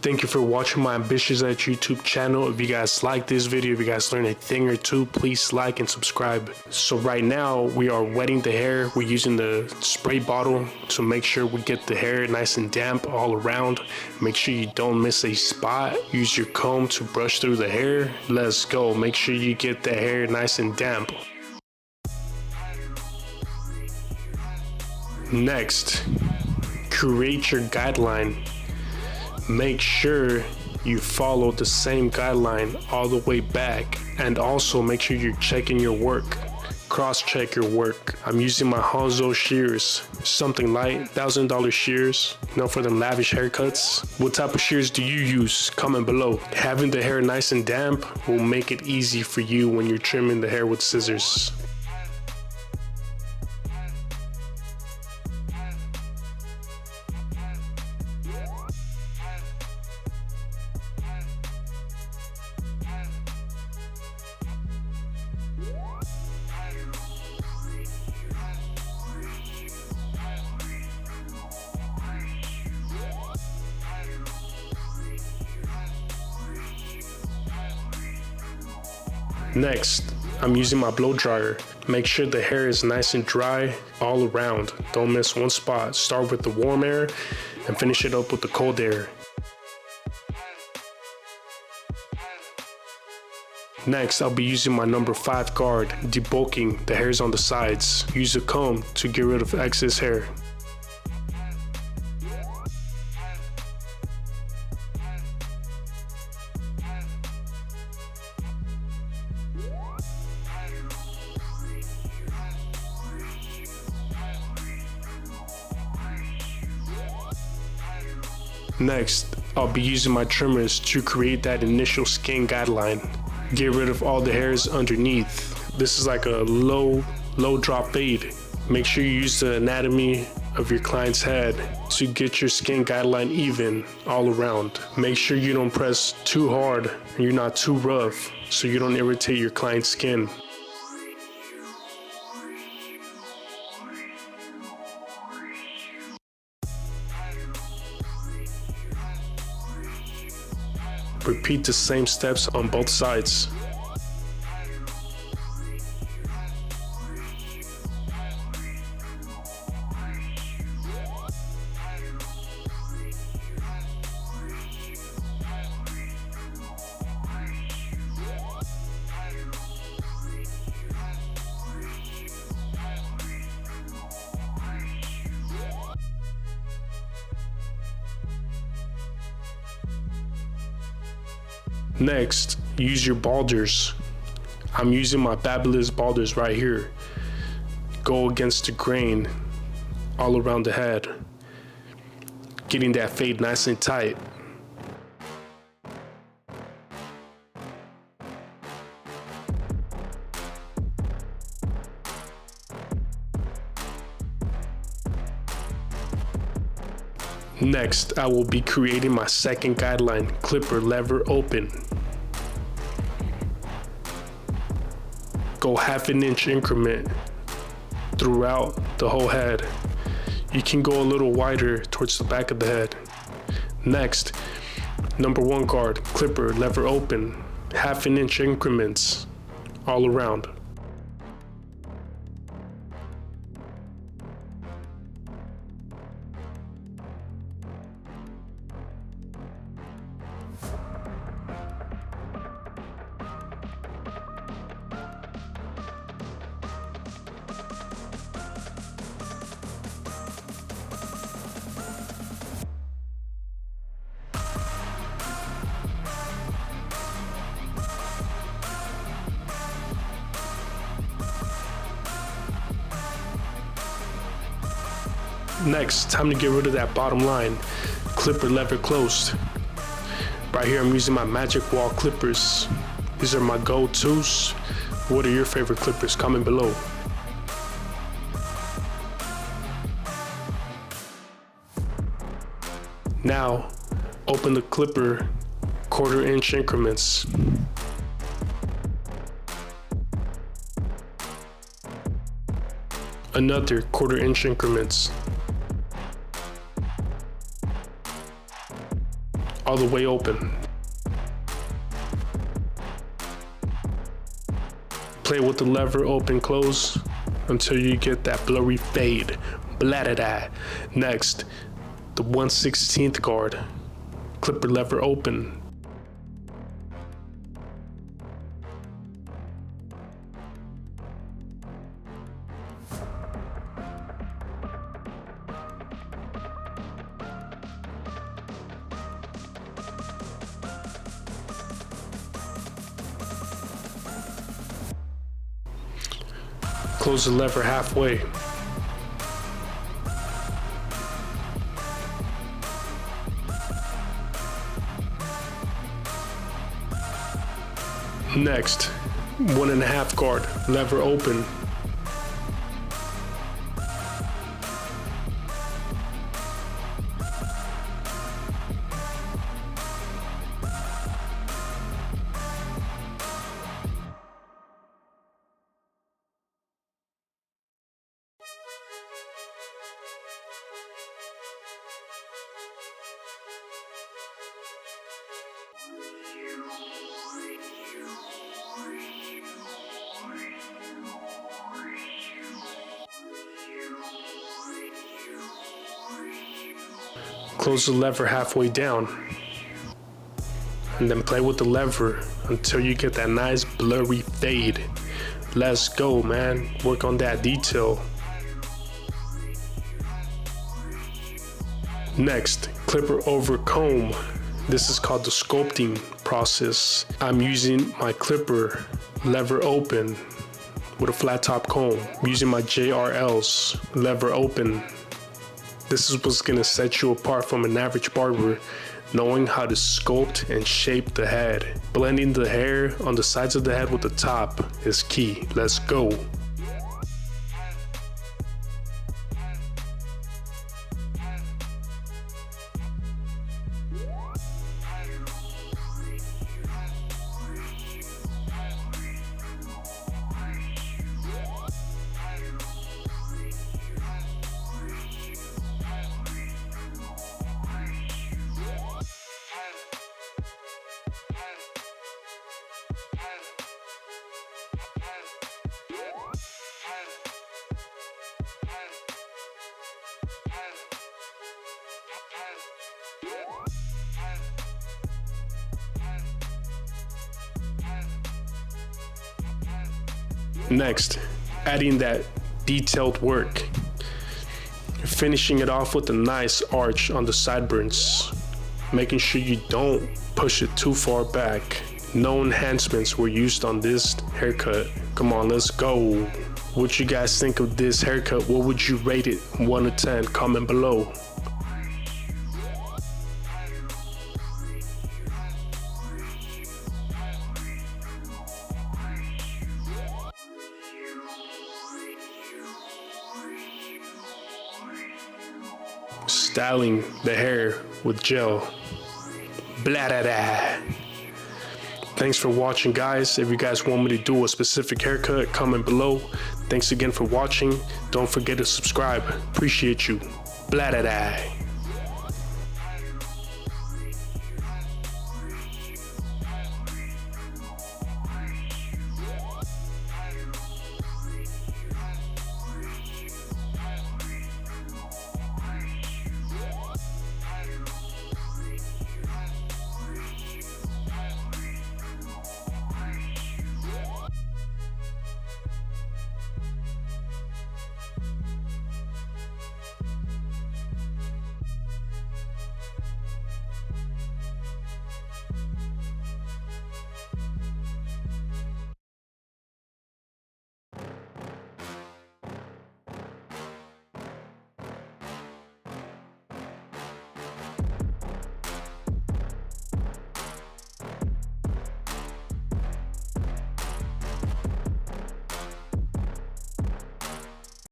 Thank you for watching my AmbitiousEdge YouTube channel. If you guys like this video, if you guys learned a thing or two, please like and subscribe. So right now we are wetting the hair. We're using the spray bottle to make sure we get the hair nice and damp all around. Make sure you don't miss a spot. Use your comb to brush through the hair. Let's go. Make sure you get the hair nice and damp. Next, create your guideline. Make sure you follow the same guideline all the way back, and also make sure you're checking your work. Cross-check your work. I'm using my Hanzo shears, something light, $1,000 shears, for them lavish haircuts. What type of shears do you use? Comment below. Having the hair nice and damp will make it easy for you when you're trimming the hair with scissors. Next, I'm using my blow dryer. Make sure the hair is nice and dry all around. Don't miss one spot. Start with the warm air and finish it up with the cold air. Next, I'll be using my number 5 guard, debulking the hairs on the sides. Use a comb to get rid of excess hair. Next, I'll be using my trimmers to create that initial skin guideline. Get rid of all the hairs underneath. This is like a low drop fade. Make sure you use the anatomy of your client's head to get your skin guideline even all around. Make sure you don't press too hard and you're not too rough so you don't irritate your client's skin. Repeat the same steps on both sides. Next, use your balders. I'm using my fabulous balders right here. Go against the grain all around the head, getting that fade nice and tight. Next, I will be creating my second guideline, clipper lever open. Go 1/2 inch increment throughout the whole head. You can go a little wider towards the back of the head. Next, number 1 guard, clipper lever open, 1/2 inch increments all around. Next, time to get rid of that bottom line. Clipper lever closed. Right here, I'm using my Magic Wall clippers. These are my go-tos. What are your favorite clippers? Comment below. Now, open the clipper 1/4 inch increments. Another 1/4 inch increments. all the way open. Play with the lever open close until you get that blurry fade. Blah-da-da. Next, the 1/16 guard. Clipper lever open. Close the lever halfway. Next, 1.5 guard, lever open. Close the lever halfway down, and then play with the lever until you get that nice blurry fade. Let's go, man. Work on that detail. Next, clipper over comb. This is called the sculpting process. I'm using my clipper lever open with a flat top comb. I'm using my JRLs lever open. This is what's gonna set you apart from an average barber, knowing how to sculpt and shape the head. Blending the hair on the sides of the head with the top is key. Let's go. Next, adding that detailed work. Finishing it off with a nice arch on the sideburns. Making sure you don't push it too far back. No enhancements were used on this haircut. Come on, let's go. What you guys think of this haircut? What would you rate it? 1 to 10, comment below. Styling the hair with gel. Blah da da. Thanks for watching, guys. If you guys want me to do a specific haircut, comment below. Thanks again for watching. Don't forget to subscribe. Appreciate you. Blah da da.